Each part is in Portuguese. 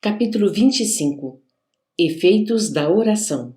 Capítulo 25. Efeitos da oração.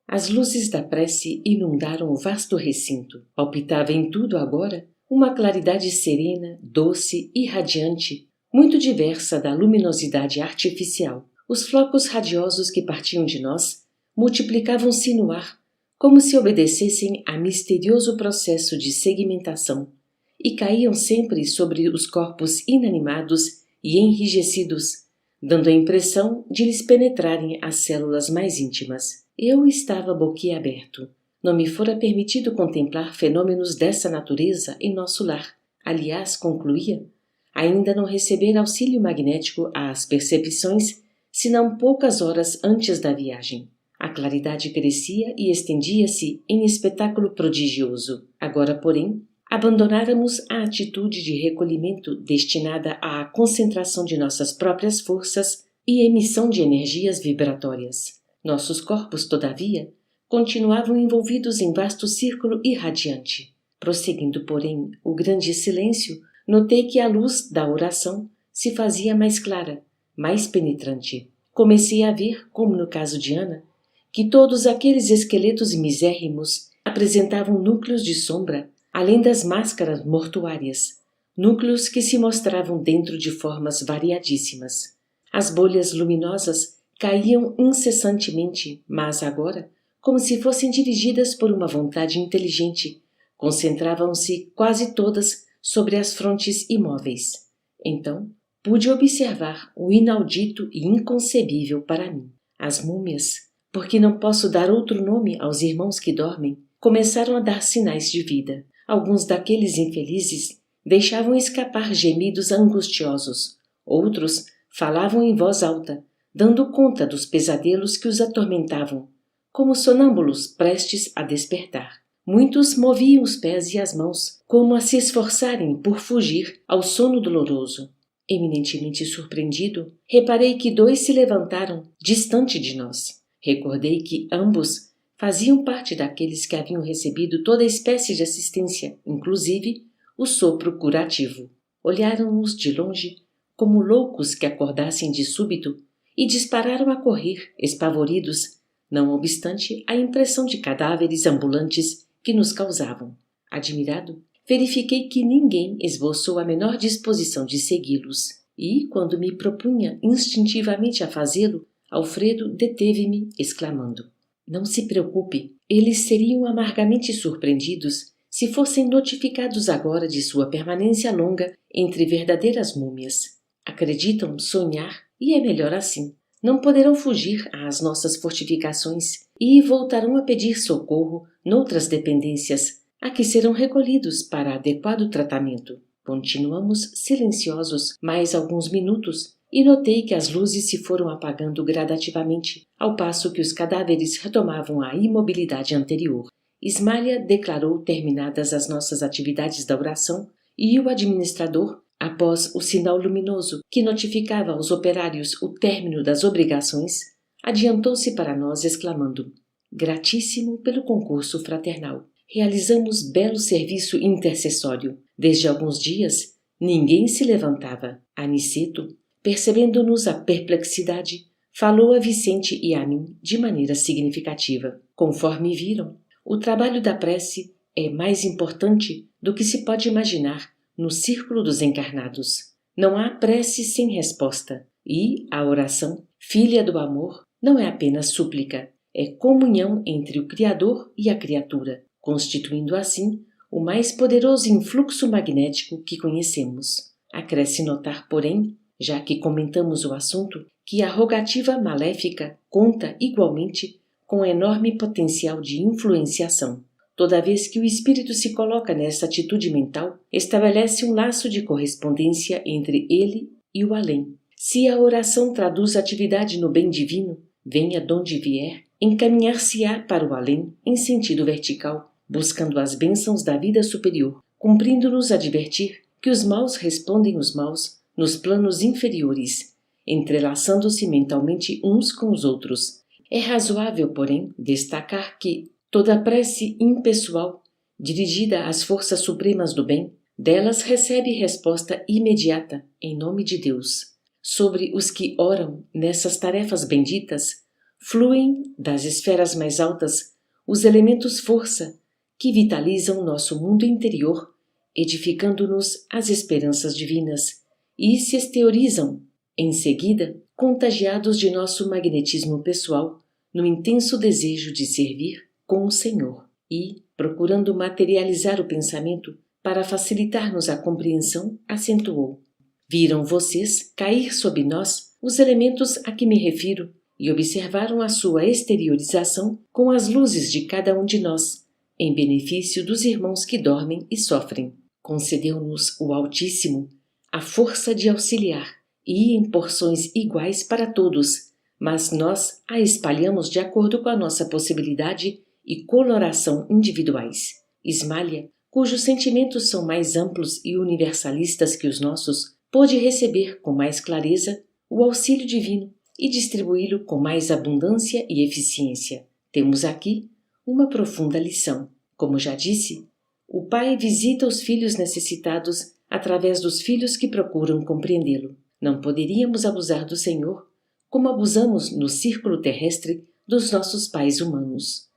As luzes da prece inundaram o vasto recinto. Palpitava em tudo agora uma claridade serena, doce e radiante, muito diversa da luminosidade artificial. Os flocos radiosos que partiam de nós multiplicavam-se no ar, como se obedecessem a misterioso processo de segmentação, e caíam sempre sobre os corpos inanimados e enrijecidos, dando a impressão de lhes penetrarem as células mais íntimas. Eu estava boquiaberto. Não me fora permitido contemplar fenômenos dessa natureza em nosso lar. Aliás, concluía, ainda não receber auxílio magnético às percepções, senão poucas horas antes da viagem. A claridade crescia e estendia-se em espetáculo prodigioso. Agora, porém, abandonáramos a atitude de recolhimento destinada à concentração de nossas próprias forças e emissão de energias vibratórias. Nossos corpos, todavia, continuavam envolvidos em vasto círculo irradiante. Prosseguindo, porém, o grande silêncio, notei que a luz da oração se fazia mais clara, mais penetrante. Comecei a ver, como no caso de Ana, que todos aqueles esqueletos misérrimos apresentavam núcleos de sombra além das máscaras mortuárias, núcleos que se mostravam dentro de formas variadíssimas. As bolhas luminosas caíam incessantemente, mas agora, como se fossem dirigidas por uma vontade inteligente, concentravam-se quase todas sobre as frontes imóveis. Então, pude observar o inaudito e inconcebível para mim. As múmias, porque não posso dar outro nome aos irmãos que dormem, começaram a dar sinais de vida. Alguns daqueles infelizes deixavam escapar gemidos angustiosos. Outros falavam em voz alta, dando conta dos pesadelos que os atormentavam, como sonâmbulos prestes a despertar. Muitos moviam os pés e as mãos, como a se esforçarem por fugir ao sono doloroso. Eminentemente surpreendido, reparei que 2 se levantaram distante de nós. Recordei que ambos faziam parte daqueles que haviam recebido toda espécie de assistência, inclusive o sopro curativo. Olharam-nos de longe, como loucos que acordassem de súbito, e dispararam a correr, espavoridos, não obstante a impressão de cadáveres ambulantes que nos causavam. Admirado, verifiquei que ninguém esboçou a menor disposição de segui-los, e, quando me propunha instintivamente a fazê-lo, Alfredo deteve-me, exclamando: "Não se preocupe, eles seriam amargamente surpreendidos se fossem notificados agora de sua permanência longa entre verdadeiras múmias. Acreditam sonhar e é melhor assim. Não poderão fugir às nossas fortificações e voltarão a pedir socorro noutras dependências, a que serão recolhidos para adequado tratamento." Continuamos silenciosos mais alguns minutos e notei que as luzes se foram apagando gradativamente, ao passo que os cadáveres retomavam a imobilidade anterior. Ismália declarou terminadas as nossas atividades da oração e o administrador, após o sinal luminoso que notificava aos operários o término das obrigações, adiantou-se para nós exclamando: "Gratíssimo pelo concurso fraternal. Realizamos belo serviço intercessório. Desde alguns dias, ninguém se levantava. Aniceto, percebendo-nos a perplexidade, falou a Vicente e a mim de maneira significativa. Conforme viram, o trabalho da prece é mais importante do que se pode imaginar no círculo dos encarnados. Não há prece sem resposta, e a oração, filha do amor, não é apenas súplica, é comunhão entre o Criador e a criatura, constituindo assim o mais poderoso influxo magnético que conhecemos. Acresce notar, porém, já que comentamos o assunto, que a rogativa maléfica conta igualmente com enorme potencial de influenciação. Toda vez que o espírito se coloca nessa atitude mental, estabelece um laço de correspondência entre ele e o além. Se a oração traduz atividade no bem divino, venha donde vier, encaminhar-se-á para o além em sentido vertical, buscando as bênçãos da vida superior, cumprindo-nos advertir que os maus respondem os maus nos planos inferiores, entrelaçando-se mentalmente uns com os outros. É razoável, porém, destacar que toda prece impessoal, dirigida às forças supremas do bem, delas recebe resposta imediata, em nome de Deus. Sobre os que oram nessas tarefas benditas, fluem das esferas mais altas os elementos força que vitalizam nosso mundo interior, edificando-nos as esperanças divinas, e se exteriorizam, em seguida, contagiados de nosso magnetismo pessoal, no intenso desejo de servir com o Senhor e, procurando materializar o pensamento para facilitar-nos a compreensão, acentuou: viram vocês cair sob nós os elementos a que me refiro e observaram a sua exteriorização com as luzes de cada um de nós, em benefício dos irmãos que dormem e sofrem. Concedeu-nos o Altíssimo a força de auxiliar e em porções iguais para todos, mas nós a espalhamos de acordo com a nossa possibilidade e coloração individuais. Ismália, cujos sentimentos são mais amplos e universalistas que os nossos, pôde receber com mais clareza o auxílio divino e distribuí-lo com mais abundância e eficiência. Temos aqui uma profunda lição. Como já disse, o Pai visita os filhos necessitados através dos filhos que procuram compreendê-lo. Não poderíamos abusar do Senhor como abusamos no círculo terrestre dos nossos pais humanos.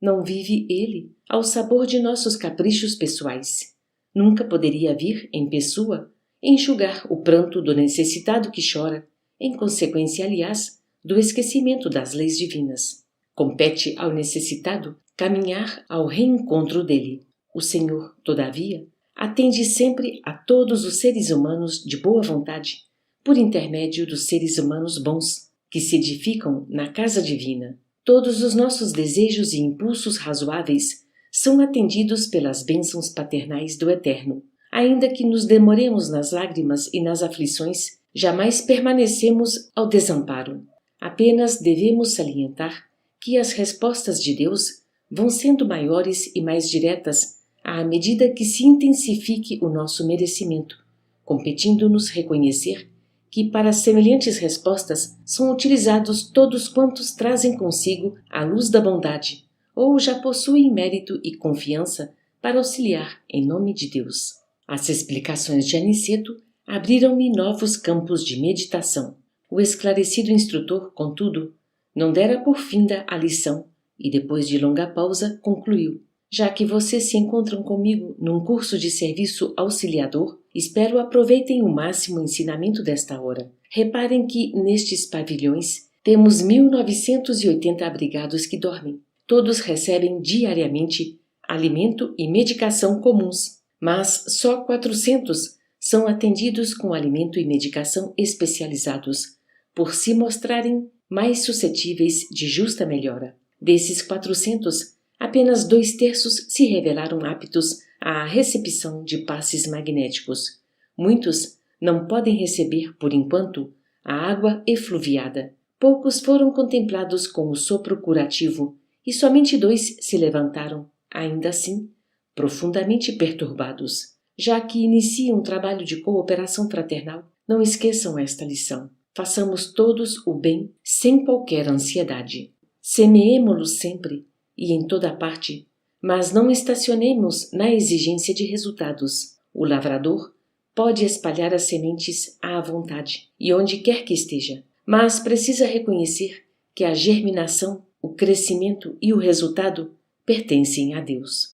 Não vive Ele ao sabor de nossos caprichos pessoais. Nunca poderia vir, em pessoa, enxugar o pranto do necessitado que chora, em consequência, aliás, do esquecimento das leis divinas. Compete ao necessitado caminhar ao reencontro dele. O Senhor, todavia, atende sempre a todos os seres humanos de boa vontade, por intermédio dos seres humanos bons, que se edificam na casa divina. Todos os nossos desejos e impulsos razoáveis são atendidos pelas bênçãos paternais do Eterno. Ainda que nos demoremos nas lágrimas e nas aflições, jamais permanecemos ao desamparo. Apenas devemos salientar que as respostas de Deus vão sendo maiores e mais diretas à medida que se intensifique o nosso merecimento, competindo-nos reconhecer que para semelhantes respostas são utilizados todos quantos trazem consigo a luz da bondade ou já possuem mérito e confiança para auxiliar em nome de Deus. As explicações de Aniceto abriram-me novos campos de meditação. O esclarecido instrutor, contudo, não dera por finda a lição e, depois de longa pausa, concluiu: já que vocês se encontram comigo num curso de serviço auxiliador, espero aproveitem o máximo ensinamento desta hora. Reparem que, nestes pavilhões, temos 1980 abrigados que dormem. Todos recebem diariamente alimento e medicação comuns, mas só 400 são atendidos com alimento e medicação especializados, por se mostrarem mais suscetíveis de justa melhora. Desses 400, apenas 2/3 se revelaram aptos à recepção de passes magnéticos. Muitos não podem receber, por enquanto, a água efluviada. Poucos foram contemplados com o sopro curativo e somente 2 se levantaram, ainda assim, profundamente perturbados. Já que iniciam um trabalho de cooperação fraternal, não esqueçam esta lição. Façamos todos o bem sem qualquer ansiedade. Semeemo-lo sempre e em toda parte, mas não estacionemos na exigência de resultados. O lavrador pode espalhar as sementes à vontade e onde quer que esteja, mas precisa reconhecer que a germinação, o crescimento e o resultado pertencem a Deus.